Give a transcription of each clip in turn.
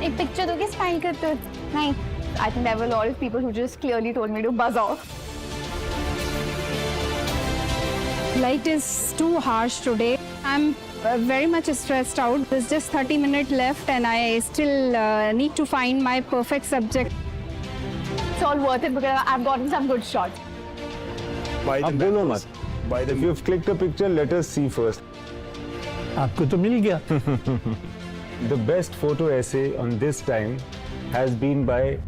एक पिक्चर दोगे स्माइल करते हो? नहीं, I think there were a lot of people who just clearly told me to buzz off. Light is too harsh today. I'm very much stressed out. There's just 30 minutes left and I still need to find my perfect subject. It's all worth it because I've gotten some good shots. अब बोलो मत. If you've clicked a picture, let us see first. आपको तो मिल गया. The best photo essay on this time has been by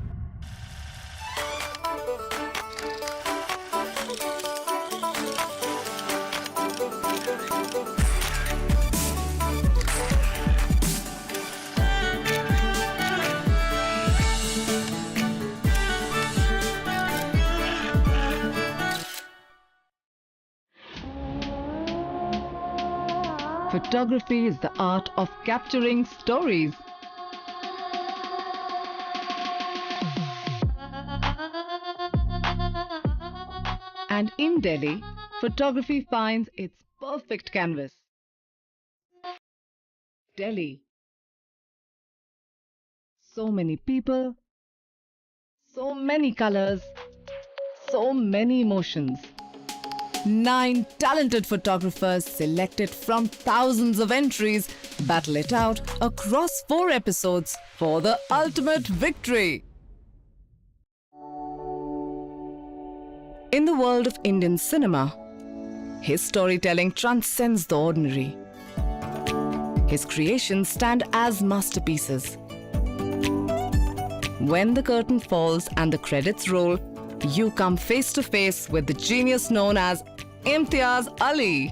Photography is the art of capturing stories. And in Delhi, photography finds its perfect canvas. Delhi. So many people, so many colors, so many emotions. 9 talented photographers selected from thousands of entries battle it out across 4 episodes for the ultimate victory. In the world of Indian cinema, his storytelling transcends the ordinary. His creations stand as masterpieces. When the curtain falls and the credits roll, you come face to face with the genius known as Imtiaz Ali.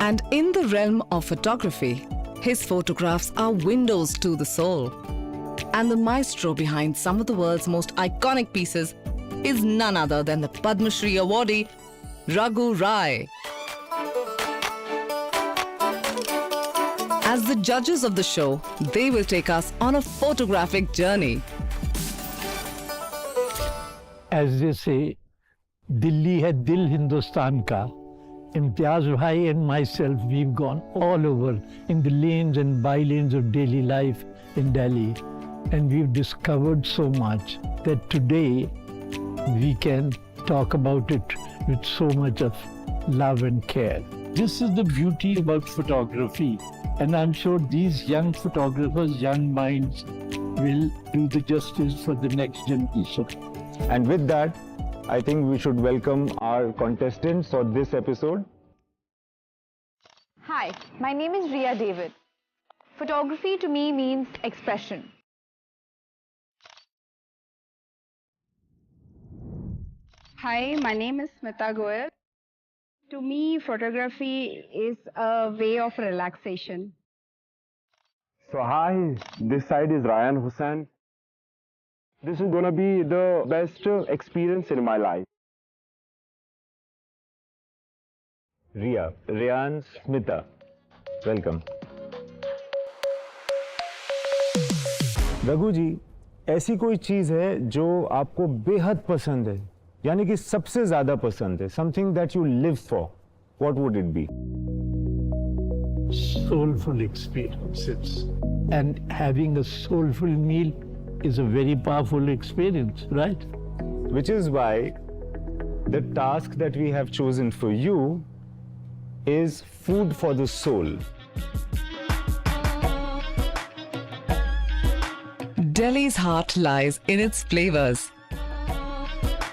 And in the realm of photography, his photographs are windows to the soul. And the maestro behind some of the world's most iconic pieces is none other than the Padma Shri awardee, Raghu Rai. As the judges of the show, they will take us on a photographic journey. As they say, Delhi hai dil Hindustan ka. Imtiaz Bhai and myself, we've gone all over in the lanes and by-lanes of daily life in Delhi. And we've discovered so much that today we can talk about it with so much of love and care. This is the beauty about photography. And I'm sure these young photographers, young minds will do the justice for the next generation. And with that, I think we should welcome our contestants for this episode. Hi, my name is Ria David. Photography to me means expression. Hi, my name is Smita Goyal. To me, photography is a way of relaxation. So hi, this side is Ryan Hussain. This is gonna be the best experience in my life. Ria, Ryan, Smita, welcome. Raghu जी, ऐसी कोई चीज है जो आपको बेहद पसंद है, यानी कि सबसे ज्यादा पसंद है, something that you live for. What would it be? Soulful experiences. And having a soulful meal is a very powerful experience, right? Which is why the task that we have chosen for you is food for the soul. Delhi's heart lies in its flavors.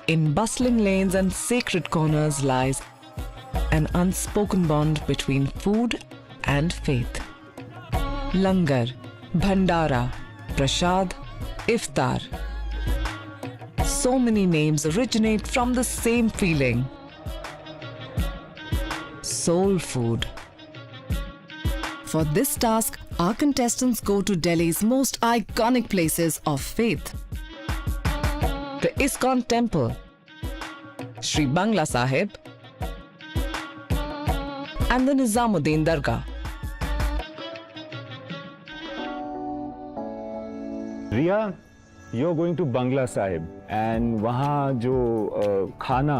In bustling lanes and sacred corners lies an unspoken bond between food and faith. Langar, Bhandara, Prashad, Iftar. So many names originate from the same feeling. Soul food. For this task, our contestants go to Delhi's most iconic places of faith. The ISKCON Temple, Sri Bangla Sahib, and the Nizamuddin Dargah. Ria, you're going to Bangla Sahib and वहाँ जो खाना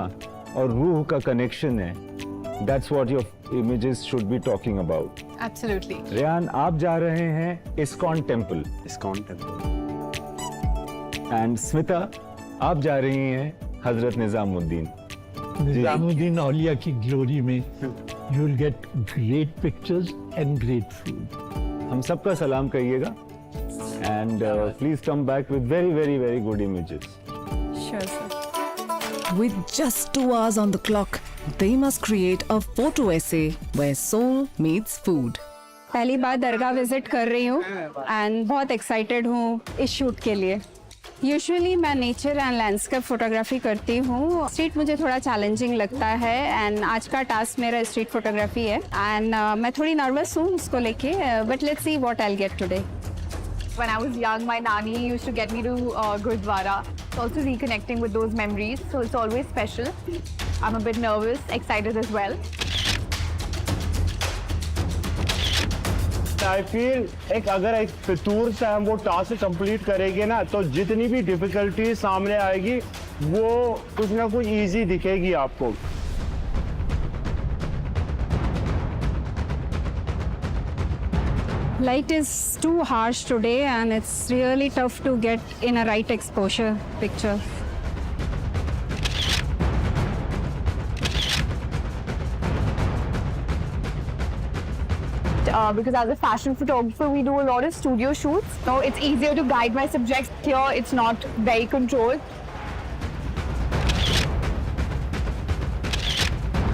और रूह का connection है That's what your images should be talking about. Absolutely. Rayaan, आप जा रहे हैं ISKCON temple. ISKCON temple. And Smita, आप जा रही हैं हजरत निजामुद्दीन. निजामुद्दीन औलिया की ग्लोरी में you will get great pictures and great food. हम सबका सलाम कहिएगा. And please come back with very very very good images. Sure, sir. With just 2 hours on the clock, they must create a photo essay where soul meets food. पहली बार दरगाह visit कर रही हूँ and बहुत excited हूँ इस shoot के लिए. Usually मैं नेचर एंड लैंडस्केप फोटोग्राफी करती हूँ. स्ट्रीट मुझे थोड़ा चैलेंजिंग लगता है एंड आज का टास्क मेरा स्ट्रीट फोटोग्राफी है एंड मैं थोड़ी नर्वस हूँ उसको लेके, but let's see what I will get today. When I was young, my nani used to get me to Gurdwara. So also reconnecting with those memories. So it's always special. I'm a bit nervous, excited as well. I feel अगर एक फितूर से हम वो task complete करेंगे ना, तो जितनी भी डिफिकल्टी सामने आएगी वो कुछ ना कुछ इजी दिखेगी आपको. Light is too harsh today and it's really tough to get in a right exposure picture. Because as a fashion photographer, we do a lot of studio shoots. So it's easier to guide my subjects. Here, it's not very controlled.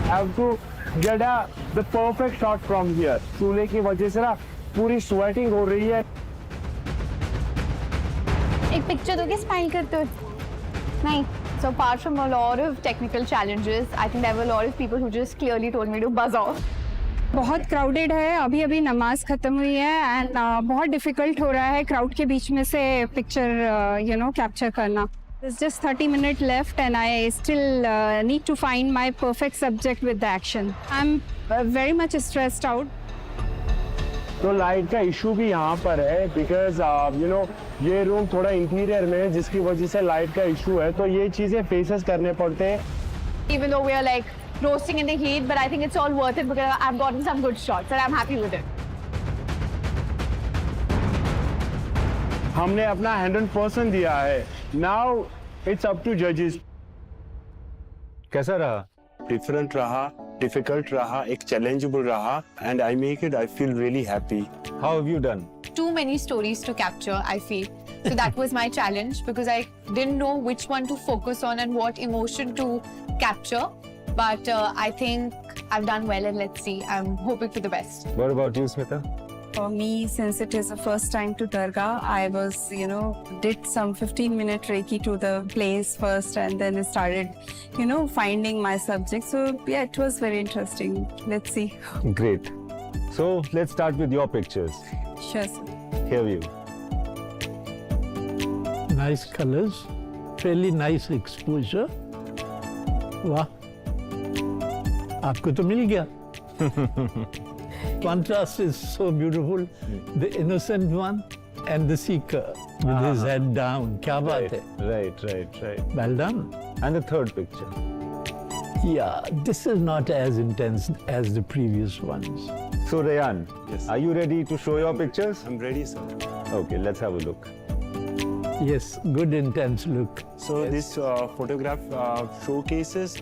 Have to get the perfect shot from here. चूल्हे की वजह से ना पूरी sweating हो रही है. एक पिक्चर दोगे स्माइल करते हुए? नहीं. So apart from a lot of technical challenges, I think there were a lot of people who just clearly told me to buzz off. बहुत क्राउडेड है, अभी अभी नमाज खत्म हुई है एंड बहुत डिफिकल्ट हो रहा है क्राउड के बीच में से पिक्चर कैप्चर करना. There's just 30 minutes left and I still need to find my perfect subject with the action. I'm very much stressed out. तो लाइट का इशू भी यहाँ पर है बिकॉज ये रूम थोड़ा इंटीरियर में है जिसकी वजह से लाइट का इशू है. तो ये चीजें फेसेस करने पड़ते हैं. Even though we are like roasting in the heat, but I think it's all worth it because I've gotten some good shots and I'm happy with it. हमने अपना 100% दिया है. नाउ इट्स अप टू जजेस. कैसा रहा? Different रहा, difficult रहा, एक चैलेंजेबल रहा and I make it. I feel really happy. How have you done? Too many stories to capture, I feel. So that was my challenge because I didn't know which one to focus on and what emotion to capture. But I think I've done well and let's see. I'm hoping for the best. What about you, Smita? For me, since it is the first time to Dargah, I was, did some 15-minute Reiki to the place first and then started, finding my subject. So yeah, it was very interesting. Let's see. Great. So let's start with your pictures. Sure, sir. Here you. Nice colors, fairly nice exposure. वाह, आपको तो मिल गया. Contrast is so beautiful. The innocent one and the seeker with his head down. क्या बात है? Right. Well done. And the third picture. Yeah, this is not as intense as the previous ones. So Rayan, Yes. are you ready to show your pictures? I'm ready, sir. Okay, let's have a look. Yes, good intense look. So this photograph showcases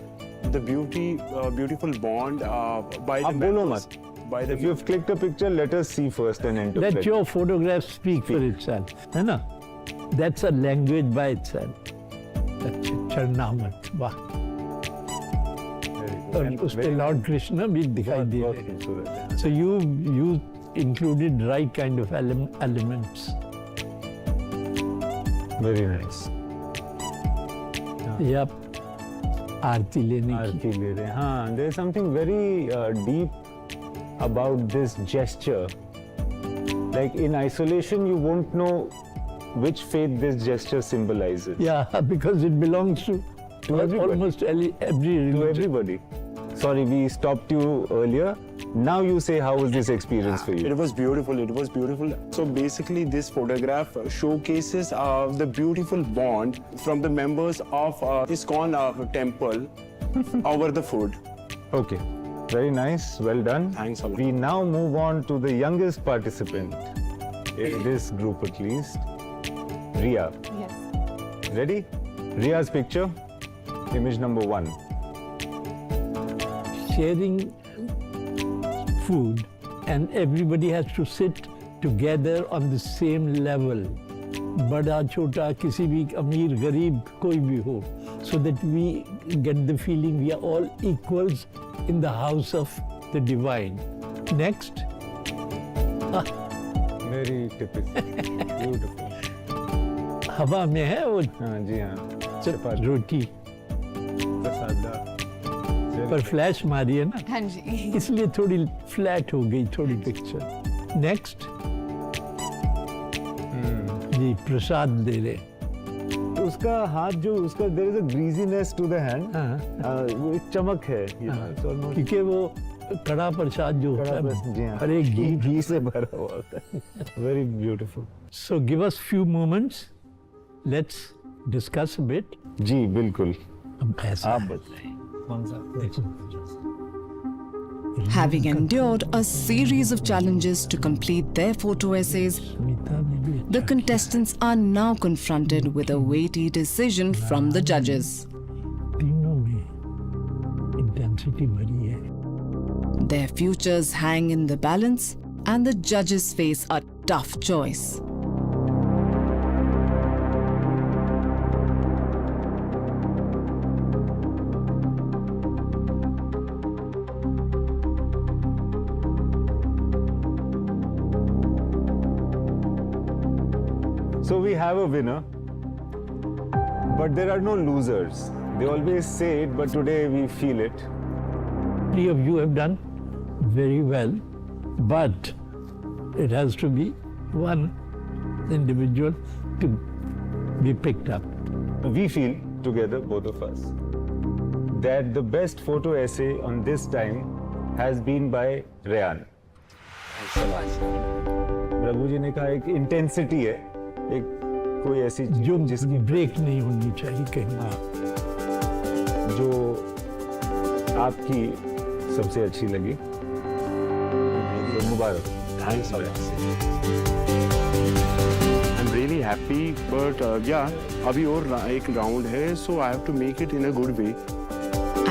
the beautiful bond by the आप बोलो members. मत. By the If you've clicked a picture, let us see first and interpret. Let your photograph speak for itself. है ना? That's a language by itself. चढ़ना मत, वाह. और उस पे लॉर्ड कृष्ण भी दिखाई दे बहुत रहे हैं. खूबसूरत है. So you included right kind of elements. Very nice. Yep. आरती लेने की. आरती ले रहे हैं. हाँ, there is something very deep about this gesture. Like in isolation, you won't know which faith this gesture symbolizes. Yeah, because it belongs to everybody. almost every To religion. everybody. Sorry, we stopped you earlier. Now you say, how was this experience for you? It was beautiful. It was beautiful. So basically, this photograph showcases the beautiful bond from the members of ISKCON temple over the food. Okay. Very nice. Well done. Thanks a lot. We now move on to the youngest participant in this group, at least, Ria. Yes. Ready? Ria's picture, image number 1. Sharing food and everybody has to sit together on the same level. बड़ा छोटा किसी भी अमीर गरीब कोई भी हो, so that we get the feeling we are all equals in the house of the divine. Next. Very typical. Beautiful. हवा में है वो हाँ जी हाँ. रोटी सादा. पर फ्लैश मारी है ना, हाँ जी. इसलिए थोड़ी फ्लैट हो गई थोड़ी पिक्चर. नेक्स्ट. जी प्रसाद दे रहे. उसका हाथ जो उसका there is a greasiness to the hand. हाँ, वो एक चमक है. It's almost क्योंकि वो कड़ा प्रसाद जो होता जी है हाँ. हर एक घी से भरा हुआ होता है. Very beautiful. So give us few moments. Let's discuss a bit. जी बिल्कुल. हम ऐसा आप बताइए. Having endured a series of challenges to complete their photo essays, Smita ने भी the contestants are now confronted with a weighty decision from the judges. तीनों में intensity भरी है. Their futures hang in the balance, and the judges face a tough choice. So we have a winner, but there are no losers. They always say it, but today we feel it. Three of you have done very well, but it has to be one individual to be picked up. We feel together, both of us, that the best photo essay on this time has been by Rayan. Raghu जी ने कहा एक intensity है, एक कोई ऐसी चीज जो जिसकी ब्रेक नहीं होनी चाहिए कहीं. जो आपकी सबसे अच्छी लगी. तो मुबारक. Thanks a lot. I'm really happy, but yeah, अभी और एक round है, so I have to make it in a good way.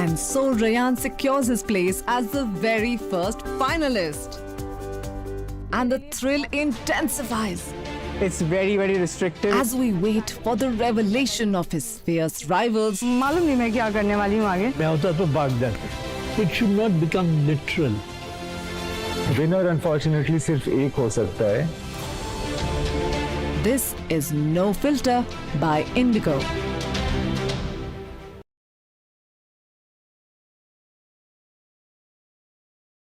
And so Rayan secures his place as the very first finalist. And the thrill intensifies It's very, very restrictive. as we wait for the revelation of his fierce rivals. मालूम नहीं मैं क्या करने वाली हूँ आगे. मैं होता तो भाग जाता. It should not become literal. Winner unfortunately सिर्फ एक हो सकता है. This is No Filter by Indigo.